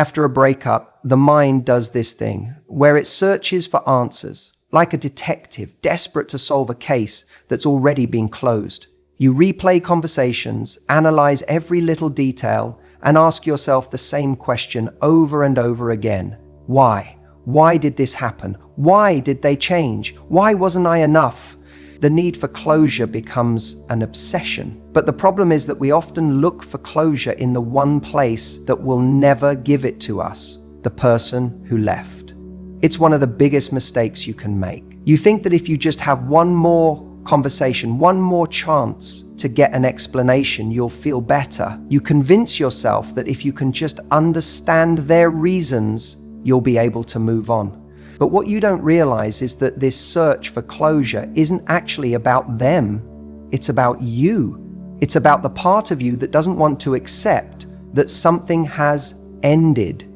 After a breakup, the mind does this thing where it searches for answers, like a detective desperate to solve a case that's already been closed. You replay conversations, analyze every little detail, and ask yourself the same question over and over again. Why? Why did this happen? Why did they change? Why wasn't I enough? The need for closure becomes an obsession. But the problem is that we often look for closure in the one place that will never give it to us, the person who left. It's one of the biggest mistakes you can make. You think that if you just have one more conversation, one more chance to get an explanation, you'll feel better. You convince yourself that if you can just understand their reasons, you'll be able to move on. But what you don't realize is that this search for closure isn't actually about them. It's about you. It's about the part of you that doesn't want to accept that something has ended.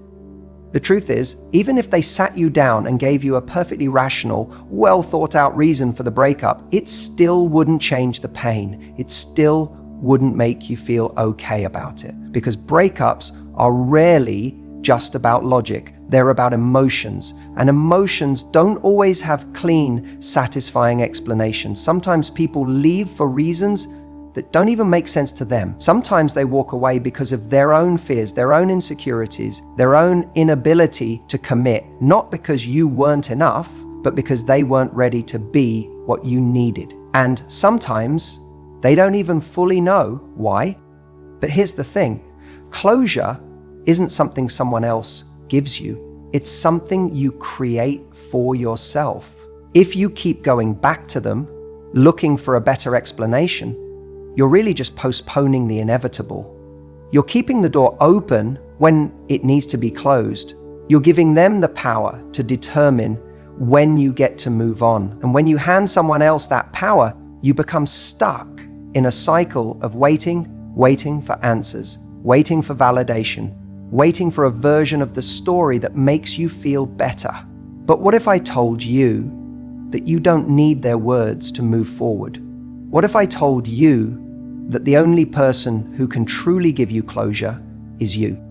The truth is, even if they sat you down and gave you a perfectly rational, well thought out reason for the breakup, it still wouldn't change the pain. It still wouldn't make you feel okay about it. Because breakups are rarely just about logic. They're about emotions. And emotions don't always have clean, satisfying explanations. Sometimes people leave for reasons that don't even make sense to them. Sometimes they walk away because of their own fears, their own insecurities, their own inability to commit, not because you weren't enough, but because they weren't ready to be what you needed. And sometimes they don't even fully know why. But here's the thing, closure isn't something someone else gives you. It's something you create for yourself. If you keep going back to them, looking for a better explanation, you're really just postponing the inevitable. You're keeping the door open when it needs to be closed. You're giving them the power to determine when you get to move on. And when you hand someone else that power, you become stuck in a cycle of waiting for answers, waiting for validation, waiting for a version of the story that makes you feel better. But what if I told you that you don't need their words to move forward? What if I told you that the only person who can truly give you closure is you?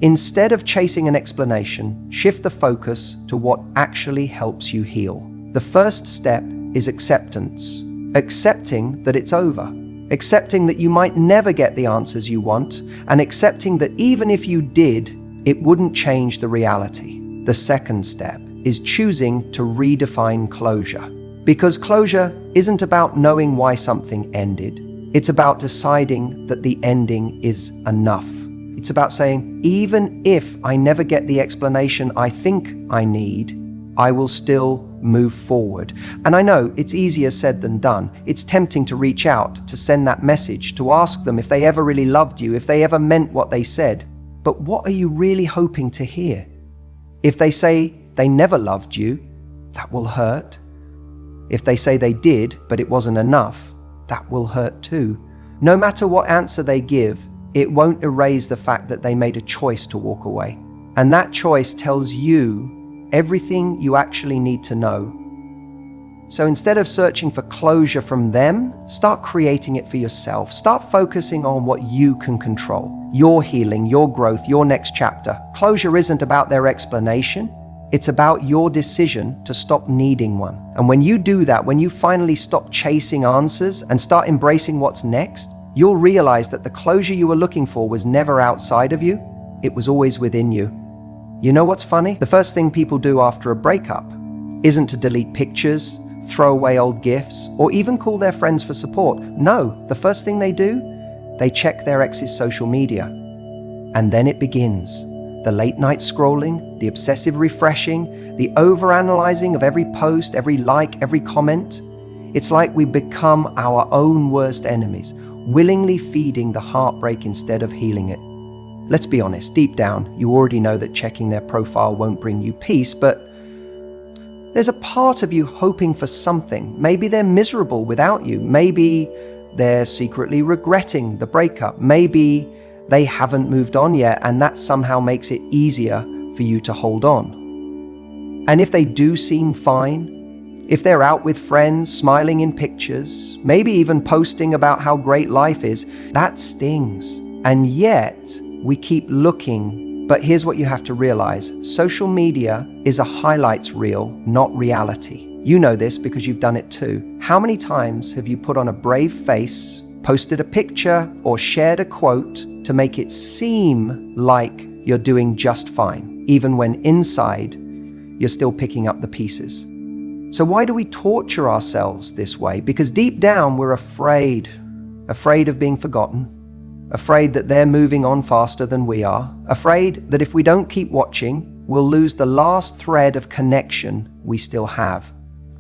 Instead of chasing an explanation, shift the focus to what actually helps you heal. The first step is acceptance. Accepting that it's over. Accepting that you might never get the answers you want, and accepting that even if you did, it wouldn't change the reality. The second step is choosing to redefine closure. Because closure isn't about knowing why something ended. It's about deciding that the ending is enough. It's about saying, even if I never get the explanation I think I need, I will still move forward. And I know it's easier said than done. It's tempting to reach out, to send that message, to ask them if they ever really loved you, if they ever meant what they said. But what are you really hoping to hear? If they say they never loved you, that will hurt. If they say they did, but it wasn't enough, that will hurt too. No matter what answer they give, it won't erase the fact that they made a choice to walk away. And that choice tells you everything you actually need to know. So instead of searching for closure from them, start creating it for yourself. Start focusing on what you can control. Your healing, your growth, your next chapter. Closure isn't about their explanation. It's about your decision to stop needing one. And when you do that, when you finally stop chasing answers and start embracing what's next, you'll realize that the closure you were looking for was never outside of you. It was always within you. You know what's funny? The first thing people do after a breakup isn't to delete pictures, throw away old gifts, or even call their friends for support. No, the first thing they do, they check their ex's social media. And then it begins. The late night scrolling, the obsessive refreshing, the overanalyzing of every post, every like, every comment. It's like we become our own worst enemies, willingly feeding the heartbreak instead of healing it. Let's be honest, deep down, you already know that checking their profile won't bring you peace, but there's a part of you hoping for something. Maybe they're miserable without you. Maybe they're secretly regretting the breakup. Maybe they haven't moved on yet, and that somehow makes it easier for you to hold on. And if they do seem fine, if they're out with friends, smiling in pictures, maybe even posting about how great life is, that stings. And yet, we keep looking But here's what you have to realize. Social media is a highlights reel, not reality. You know this because you've done it too. How many times have you put on a brave face, posted a picture, or shared a quote to make it seem like you're doing just fine, even when inside you're still picking up the pieces? So why do we torture ourselves this way? Because deep down we're afraid of being forgotten, afraid that they're moving on faster than we are, afraid that if we don't keep watching, we'll lose the last thread of connection we still have.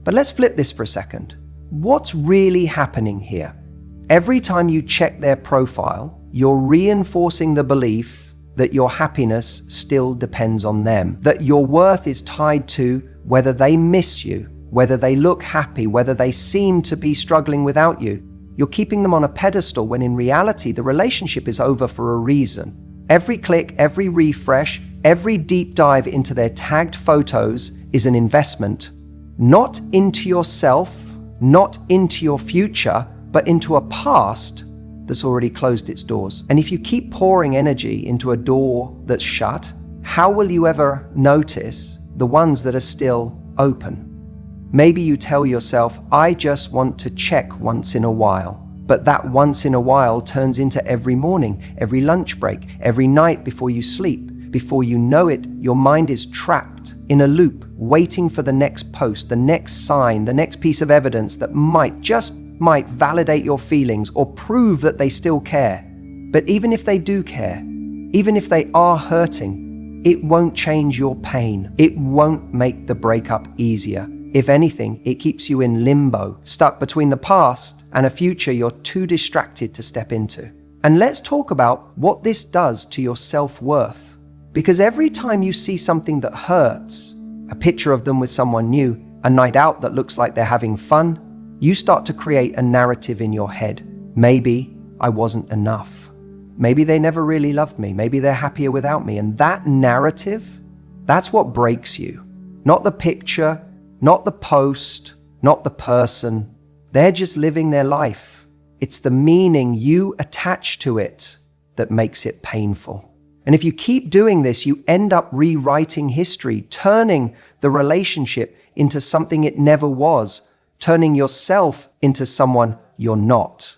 But let's flip this for a second. What's really happening here? Every time you check their profile, you're reinforcing the belief that your happiness still depends on them, that your worth is tied to whether they miss you, whether they look happy, whether they seem to be struggling without you. You're keeping them on a pedestal when in reality, the relationship is over for a reason. Every click, every refresh, every deep dive into their tagged photos is an investment, not into yourself, not into your future, but into a past that's already closed its doors. And if you keep pouring energy into a door that's shut, how will you ever notice the ones that are still open? Maybe you tell yourself, I just want to check once in a while. But that once in a while turns into every morning, every lunch break, every night before you sleep. Before you know it, your mind is trapped in a loop, waiting for the next post, the next sign, the next piece of evidence that might validate your feelings or prove that they still care. But even if they do care, even if they are hurting, it won't change your pain. It won't make the breakup easier. If anything, it keeps you in limbo, stuck between the past and a future you're too distracted to step into. And let's talk about what this does to your self-worth. Because every time you see something that hurts, a picture of them with someone new, a night out that looks like they're having fun, you start to create a narrative in your head. Maybe I wasn't enough. Maybe they never really loved me. Maybe they're happier without me. And that narrative, that's what breaks you. Not the picture, not the post, not the person. They're just living their life. It's the meaning you attach to it that makes it painful. And if you keep doing this, you end up rewriting history, turning the relationship into something it never was, turning yourself into someone you're not.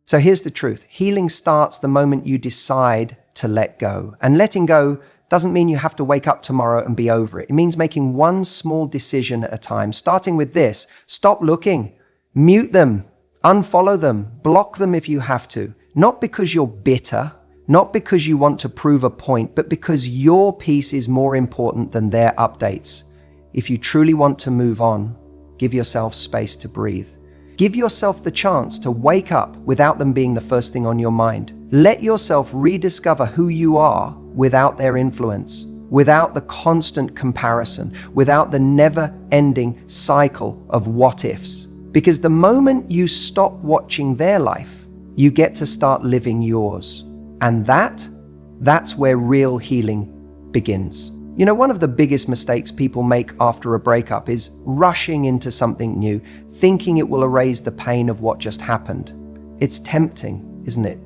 So here's the truth. Healing starts the moment you decide to let go. And letting go doesn't mean you have to wake up tomorrow and be over it. It means making one small decision at a time, starting with this. Stop looking. Mute them. Unfollow them. Block them if you have to. Not because you're bitter, not because you want to prove a point, but because your peace is more important than their updates. If you truly want to move on, give yourself space to breathe. Give yourself the chance to wake up without them being the first thing on your mind. Let yourself rediscover who you are without their influence, without the constant comparison, without the never-ending cycle of what-ifs. Because the moment you stop watching their life, you get to start living yours. And that's where real healing begins. You know, one of the biggest mistakes people make after a breakup is rushing into something new, thinking it will erase the pain of what just happened. It's tempting, isn't it?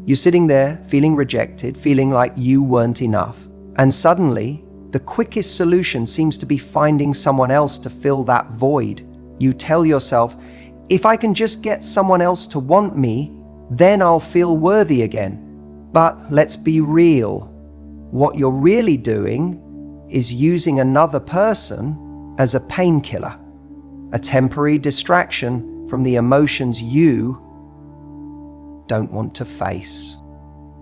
You're sitting there feeling rejected, feeling like you weren't enough. And suddenly, the quickest solution seems to be finding someone else to fill that void. You tell yourself, if I can just get someone else to want me, then I'll feel worthy again. But let's be real. What you're really doing is using another person as a painkiller, a temporary distraction from the emotions you don't want to face.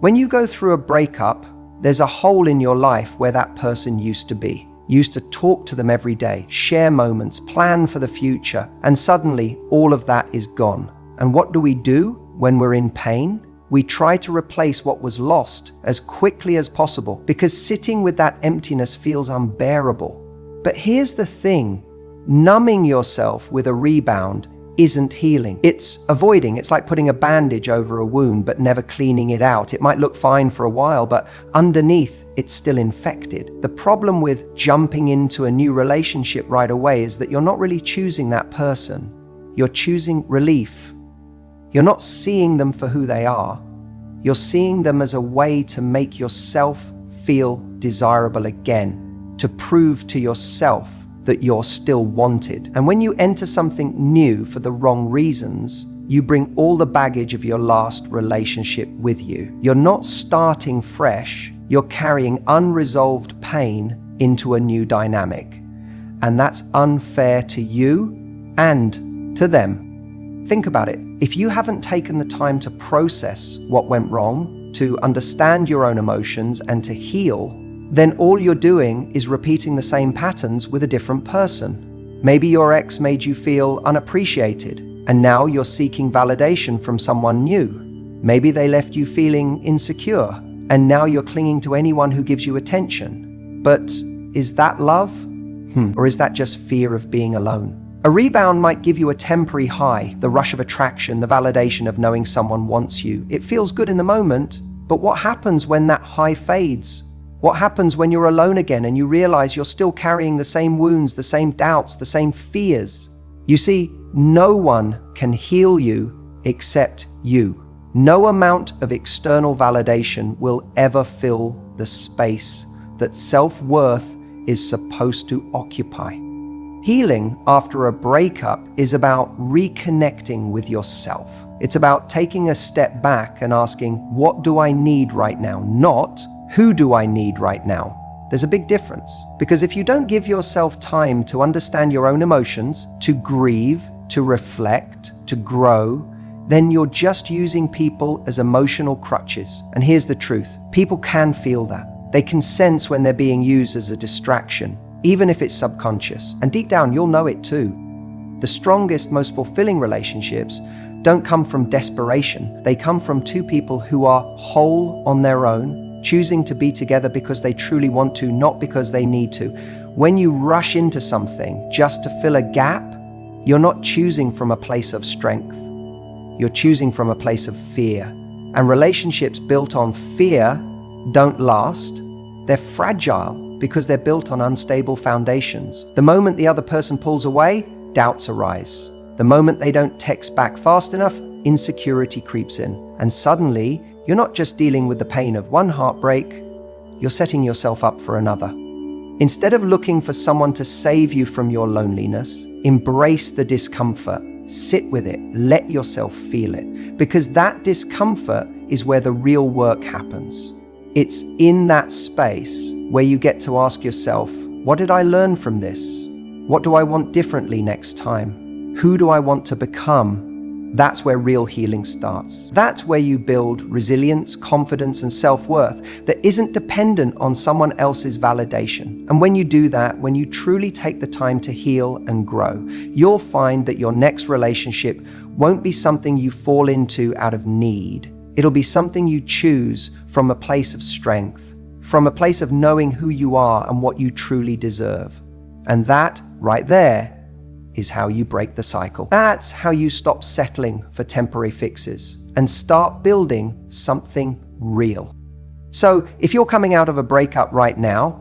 When you go through a breakup, there's a hole in your life where that person used to be. You used to talk to them every day, share moments, plan for the future, and suddenly all of that is gone. And what do we do when we're in pain? We try to replace what was lost as quickly as possible because sitting with that emptiness feels unbearable. But here's the thing, numbing yourself with a rebound isn't healing. It's avoiding. It's like putting a bandage over a wound but never cleaning it out. It might look fine for a while, but underneath it's still infected. The problem with jumping into a new relationship right away is that you're not really choosing that person. You're choosing relief. You're not seeing them for who they are. You're seeing them as a way to make yourself feel desirable again, to prove to yourself that you're still wanted. And when you enter something new for the wrong reasons, you bring all the baggage of your last relationship with you. You're not starting fresh, you're carrying unresolved pain into a new dynamic. And that's unfair to you and to them. Think about it. If you haven't taken the time to process what went wrong, to understand your own emotions and to heal, then all you're doing is repeating the same patterns with a different person. Maybe your ex made you feel unappreciated, and now you're seeking validation from someone new. Maybe they left you feeling insecure, and now you're clinging to anyone who gives you attention. But is that love? Or is that just fear of being alone? A rebound might give you a temporary high, the rush of attraction, the validation of knowing someone wants you. It feels good in the moment, but what happens when that high fades? What happens when you're alone again and you realize you're still carrying the same wounds, the same doubts, the same fears? You see, no one can heal you except you. No amount of external validation will ever fill the space that self-worth is supposed to occupy. Healing after a breakup is about reconnecting with yourself. It's about taking a step back and asking, what do I need right now? Not, who do I need right now? There's a big difference. Because if you don't give yourself time to understand your own emotions, to grieve, to reflect, to grow, then you're just using people as emotional crutches. And here's the truth. People can feel that. They can sense when they're being used as a distraction, even if it's subconscious. And deep down, you'll know it too. The strongest, most fulfilling relationships don't come from desperation. They come from two people who are whole on their own, choosing to be together because they truly want to, not because they need to. When you rush into something just to fill a gap, you're not choosing from a place of strength. You're choosing from a place of fear. And relationships built on fear don't last. They're fragile because they're built on unstable foundations. The moment the other person pulls away, doubts arise. The moment they don't text back fast enough, insecurity creeps in. And suddenly, you're not just dealing with the pain of one heartbreak, you're setting yourself up for another. Instead of looking for someone to save you from your loneliness, embrace the discomfort, sit with it, let yourself feel it, because that discomfort is where the real work happens. It's in that space where you get to ask yourself, what did I learn from this? What do I want differently next time? Who do I want to become? That's where real healing starts. That's where you build resilience, confidence, and self-worth that isn't dependent on someone else's validation. And when you do that, when you truly take the time to heal and grow, you'll find that your next relationship won't be something you fall into out of need. It'll be something you choose from a place of strength, from a place of knowing who you are and what you truly deserve. And that, right there, is how you break the cycle. That's how you stop settling for temporary fixes and start building something real. So if you're coming out of a breakup right now,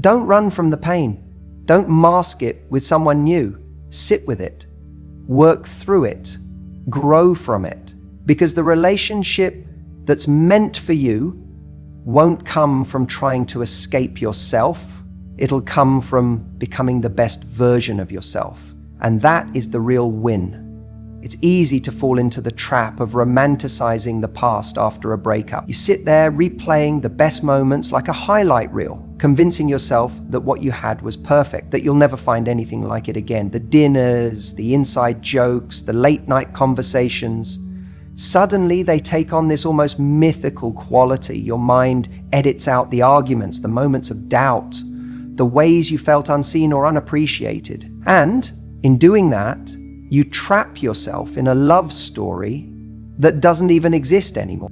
don't run from the pain. Don't mask it with someone new. Sit with it. Work through it. Grow from it. Because the relationship that's meant for you won't come from trying to escape yourself. It'll come from becoming the best version of yourself. And that is the real win. It's easy to fall into the trap of romanticizing the past after a breakup. You sit there replaying the best moments like a highlight reel, convincing yourself that what you had was perfect, that you'll never find anything like it again. The dinners, the inside jokes, the late night conversations. Suddenly they take on this almost mythical quality. Your mind edits out the arguments, the moments of doubt, the ways you felt unseen or unappreciated. And in doing that, you trap yourself in a love story that doesn't even exist anymore.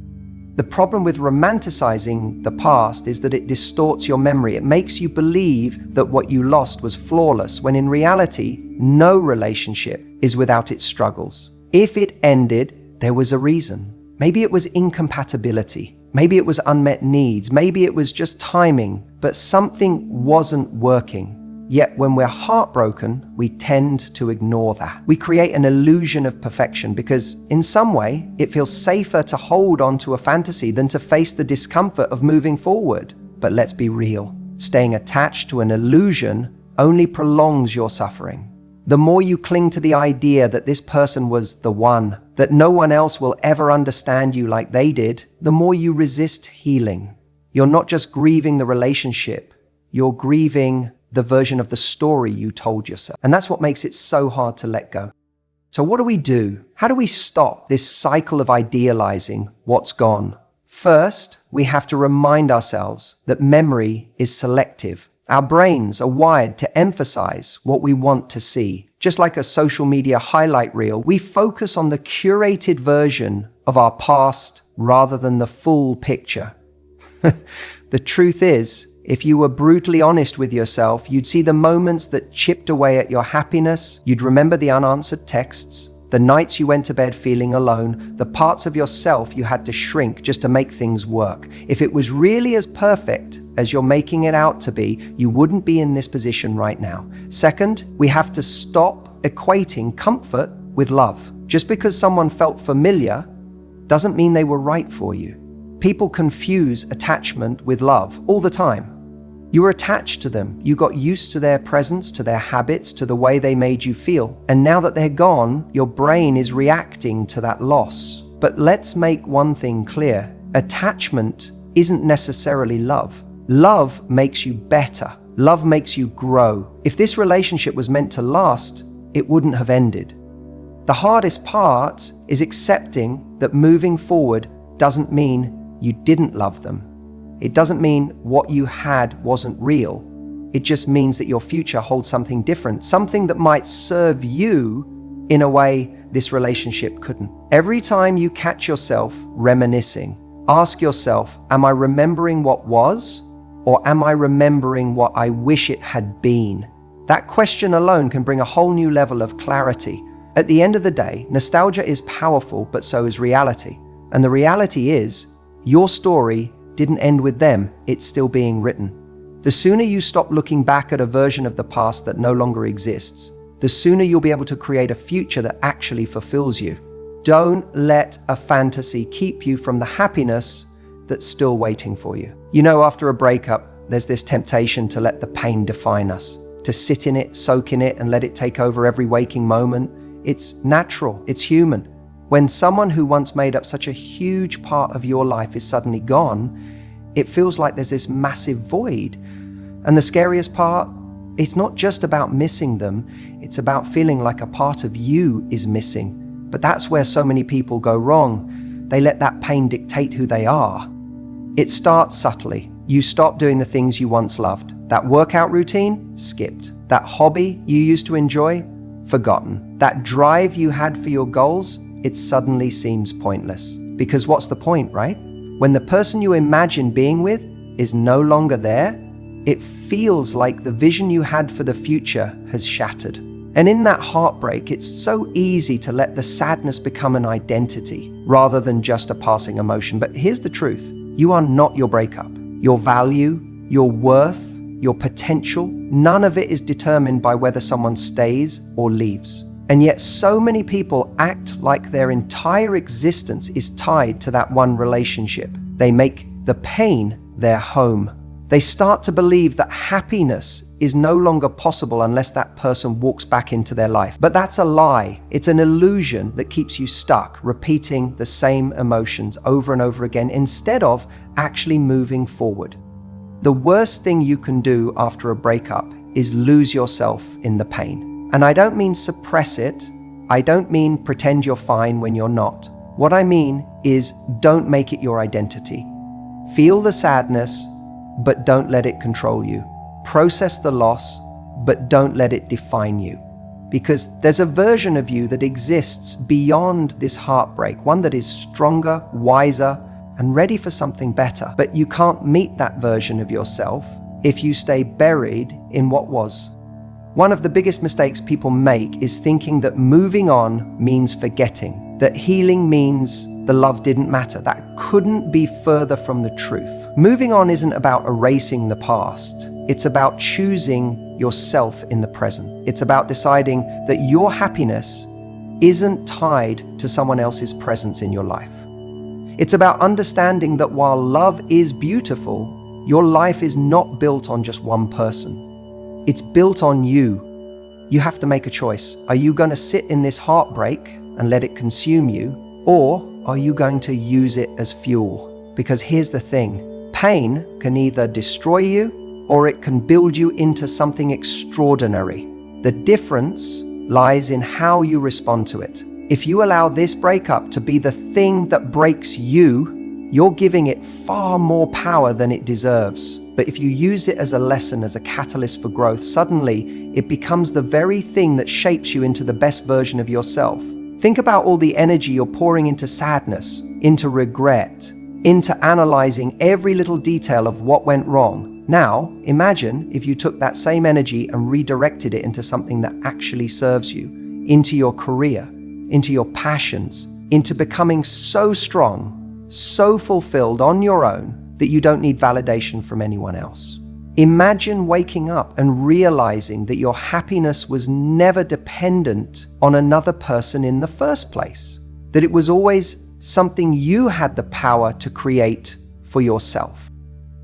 The problem with romanticizing the past is that it distorts your memory. It makes you believe that what you lost was flawless, when in reality, no relationship is without its struggles. If it ended, there was a reason. Maybe it was incompatibility. Maybe it was unmet needs. Maybe it was just timing, but something wasn't working. Yet when we're heartbroken, we tend to ignore that. We create an illusion of perfection because in some way, it feels safer to hold on to a fantasy than to face the discomfort of moving forward. But let's be real. Staying attached to an illusion only prolongs your suffering. The more you cling to the idea that this person was the one, that no one else will ever understand you like they did, the more you resist healing. You're not just grieving the relationship, you're grieving the version of the story you told yourself. And that's what makes it so hard to let go. So what do we do? How do we stop this cycle of idealizing what's gone? First, we have to remind ourselves that memory is selective. Our brains are wired to emphasize what we want to see. Just like a social media highlight reel, we focus on the curated version of our past rather than the full picture. The truth is, if you were brutally honest with yourself, you'd see the moments that chipped away at your happiness, you'd remember the unanswered texts, the nights you went to bed feeling alone, the parts of yourself you had to shrink just to make things work. If it was really as perfect as you're making it out to be, you wouldn't be in this position right now. Second, we have to stop equating comfort with love. Just because someone felt familiar doesn't mean they were right for you. People confuse attachment with love all the time. You were attached to them. You got used to their presence, to their habits, to the way they made you feel. And now that they're gone, your brain is reacting to that loss. But let's make one thing clear. Attachment isn't necessarily love. Love makes you better. Love makes you grow. If this relationship was meant to last, it wouldn't have ended. The hardest part is accepting that moving forward doesn't mean you didn't love them. It doesn't mean what you had wasn't real. It just means that your future holds something different, something that might serve you in a way this relationship couldn't. Every time you catch yourself reminiscing, ask yourself, am I remembering what was, or am I remembering what I wish it had been? That question alone can bring a whole new level of clarity. At the end of the day, nostalgia is powerful, but so is reality. And the reality is, your story didn't end with them, it's still being written. The sooner you stop looking back at a version of the past that no longer exists, the sooner you'll be able to create a future that actually fulfills you. Don't let a fantasy keep you from the happiness that's still waiting for you. You know, after a breakup, there's this temptation to let the pain define us, to sit in it, soak in it, and let it take over every waking moment. It's natural, it's human. When someone who once made up such a huge part of your life is suddenly gone, it feels like there's this massive void. And the scariest part, it's not just about missing them, it's about feeling like a part of you is missing. But that's where so many people go wrong. They let that pain dictate who they are. It starts subtly. You stop doing the things you once loved. That workout routine, skipped. That hobby you used to enjoy, forgotten. That drive you had for your goals, it suddenly seems pointless. Because what's the point, right? When the person you imagine being with is no longer there, it feels like the vision you had for the future has shattered. And in that heartbreak, it's so easy to let the sadness become an identity rather than just a passing emotion. But here's the truth. You are not your breakup. Your value, your worth, your potential, none of it is determined by whether someone stays or leaves. And yet so many people act like their entire existence is tied to that one relationship. They make the pain their home. They start to believe that happiness is no longer possible unless that person walks back into their life. But that's a lie. It's an illusion that keeps you stuck, repeating the same emotions over and over again instead of actually moving forward. The worst thing you can do after a breakup is lose yourself in the pain. And I don't mean suppress it. I don't mean pretend you're fine when you're not. What I mean is don't make it your identity. Feel the sadness, but don't let it control you. Process the loss, but don't let it define you. Because there's a version of you that exists beyond this heartbreak, one that is stronger, wiser, and ready for something better. But you can't meet that version of yourself if you stay buried in what was. One of the biggest mistakes people make is thinking that moving on means forgetting, that healing means the love didn't matter. That couldn't be further from the truth. Moving on isn't about erasing the past. It's about choosing yourself in the present. It's about deciding that your happiness isn't tied to someone else's presence in your life. It's about understanding that while love is beautiful, Your life is not built on just one person. It's built on you. You have to make a choice. Are you going to sit in this heartbreak and let it consume you? Or are you going to use it as fuel? Because here's the thing. Pain can either destroy you or it can build you into something extraordinary. The difference lies in how you respond to it. If you allow this breakup to be the thing that breaks you, you're giving it far more power than it deserves. But if you use it as a lesson, as a catalyst for growth, suddenly it becomes the very thing that shapes you into the best version of yourself. Think about all the energy you're pouring into sadness, into regret, into analyzing every little detail of what went wrong. Now, imagine if you took that same energy and redirected it into something that actually serves you, into your career, into your passions, into becoming so strong, so fulfilled on your own that you don't need validation from anyone else. Imagine waking up and realizing that your happiness was never dependent on another person in the first place, that it was always something you had the power to create for yourself.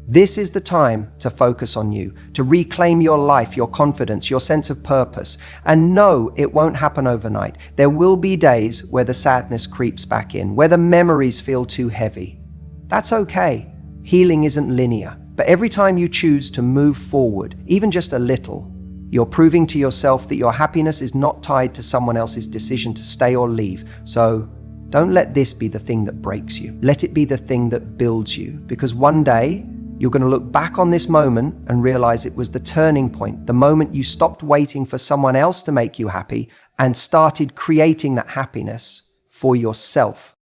This is the time to focus on you, to reclaim your life, your confidence, your sense of purpose. And no, it won't happen overnight. There will be days where the sadness creeps back in, where the memories feel too heavy. That's okay. Healing isn't linear, but every time you choose to move forward, even just a little, you're proving to yourself that your happiness is not tied to someone else's decision to stay or leave. So don't let this be the thing that breaks you. Let it be the thing that builds you, because one day you're going to look back on this moment and realize it was the turning point, the moment you stopped waiting for someone else to make you happy and started creating that happiness for yourself.